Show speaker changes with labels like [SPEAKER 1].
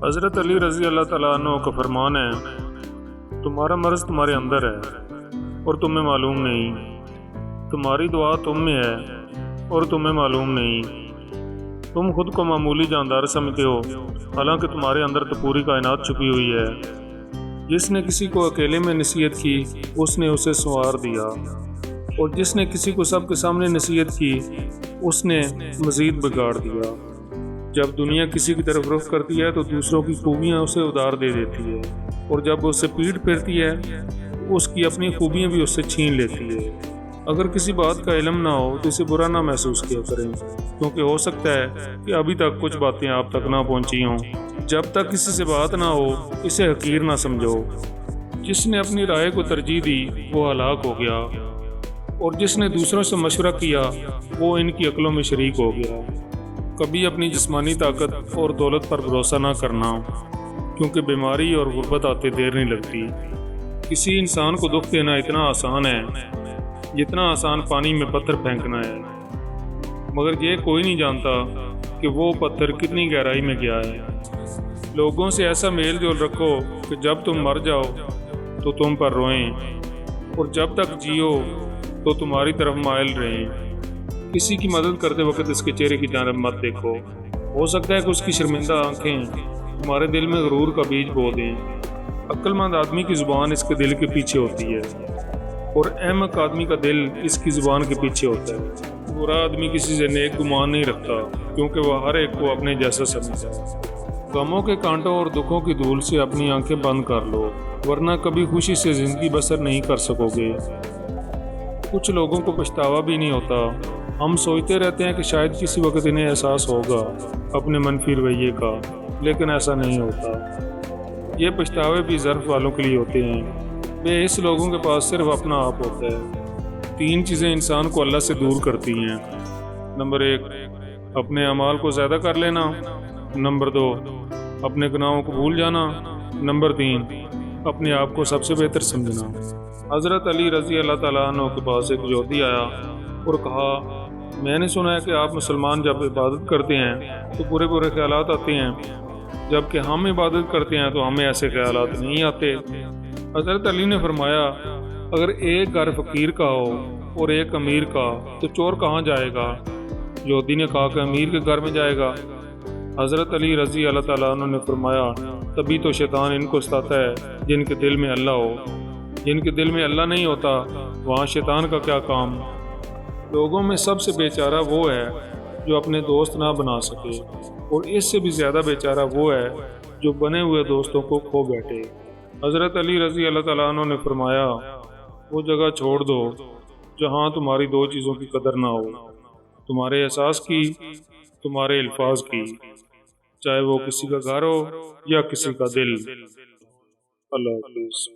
[SPEAKER 1] حضرت علی رضی اللہ تعالیٰ عنہ کا فرمان ہے، تمہارا مرض تمہارے اندر ہے اور تمہیں معلوم نہیں، تمہاری دعا تم میں ہے اور تمہیں معلوم نہیں۔ تم خود کو معمولی جاندار سمجھتے ہو، حالانکہ تمہارے اندر تو پوری کائنات چھپی ہوئی ہے۔ جس نے کسی کو اکیلے میں نصیحت کی اس نے اسے سنوار دیا، اور جس نے کسی کو سب کے سامنے نصیحت کی اس نے مزید بگاڑ دیا۔ جب دنیا کسی کی طرف رخ کرتی ہے تو دوسروں کی خوبیاں اسے ادار دے دیتی ہے، اور جب اس سے پیٹھ پھیرتی ہے اس کی اپنی خوبیاں بھی اس سے چھین لیتی ہے۔ اگر کسی بات کا علم نہ ہو تو اسے برا نہ محسوس کیا کریں، کیونکہ ہو سکتا ہے کہ ابھی تک کچھ باتیں آپ تک نہ پہنچی ہوں۔ جب تک کسی سے بات نہ ہو اسے حقیر نہ سمجھو۔ جس نے اپنی رائے کو ترجیح دی وہ ہلاک ہو گیا، اور جس نے دوسروں سے مشورہ کیا وہ ان کی عقلوں میں شریک ہو گیا۔ کبھی اپنی جسمانی طاقت اور دولت پر بھروسہ نہ کرنا، کیونکہ بیماری اور غربت آتے دیر نہیں لگتی۔ کسی انسان کو دکھ دینا اتنا آسان ہے جتنا آسان پانی میں پتھر پھینکنا ہے، مگر یہ کوئی نہیں جانتا کہ وہ پتھر کتنی گہرائی میں گیا ہے۔ لوگوں سے ایسا میل جول رکھو کہ جب تم مر جاؤ تو تم پر روئیں، اور جب تک جیو تو تمہاری طرف مائل رہیں۔ کسی کی مدد کرتے وقت اس کے چہرے کی جانب مت دیکھو، ہو سکتا ہے کہ اس کی شرمندہ آنکھیں تمہارے دل میں غرور کا بیج بو دیں۔ عقل مند آدمی کی زبان اس کے دل کے پیچھے ہوتی ہے، اور احمق آدمی کا دل اس کی زبان کے پیچھے ہوتا ہے۔ برا آدمی کسی سے نیک گمان نہیں رکھتا، کیونکہ وہ ہر ایک کو اپنے جیسا سمجھتا ہے۔ غموں کے کانٹوں اور دکھوں کی دھول سے اپنی آنکھیں بند کر لو، ورنہ کبھی خوشی سے زندگی بسر نہیں کر سکو گے۔ کچھ لوگوں کو پچھتاوا بھی نہیں ہوتا۔ ہم سوچتے رہتے ہیں کہ شاید کسی وقت انہیں احساس ہوگا اپنے منفی رویے کا، لیکن ایسا نہیں ہوتا۔ یہ پچھتاوے بھی ظرف والوں کے لیے ہوتے ہیں، بے حس لوگوں کے پاس صرف اپنا آپ ہوتا ہے۔ 3 چیزیں انسان کو اللہ سے دور کرتی ہیں۔ نمبر 1، اپنے اعمال کو زیادہ کر لینا۔ نمبر 2، اپنے گناہوں کو بھول جانا۔ نمبر 3، اپنے آپ کو سب سے بہتر سمجھنا۔ حضرت علی رضی اللہ تعالیٰ عنہ کے پاس ایک یہودی آیا اور کہا، میں نے سنا ہے کہ آپ مسلمان جب عبادت کرتے ہیں تو برے برے خیالات آتے ہیں، جبکہ ہم عبادت کرتے ہیں تو ہمیں ایسے خیالات نہیں آتے۔ حضرت علی نے فرمایا، اگر ایک گھر فقیر کا ہو اور ایک امیر کا تو چور کہاں جائے گا؟ یہودی نے کہا کہ امیر کے گھر میں جائے گا۔ حضرت علی رضی اللہ تعالیٰ عنہ نے فرمایا، تبھی تو شیطان ان کو ستاتا ہے جن کے دل میں اللہ ہو۔ جن کے دل میں اللہ نہیں ہوتا وہاں شیطان کا کیا کام؟ لوگوں میں سب سے بیچارہ وہ ہے جو اپنے دوست نہ بنا سکے، اور اس سے بھی زیادہ بیچارہ وہ ہے جو بنے ہوئے دوستوں کو کھو بیٹھے۔ حضرت علی رضی اللہ تعالیٰ عنہ نے فرمایا، وہ جگہ چھوڑ دو جہاں تمہاری 2 چیزوں کی قدر نہ ہو، تمہارے احساس کی، تمہارے الفاظ کی، چاہے وہ کسی کا گھر ہو یا کسی کا دل۔ اللہ حافظ۔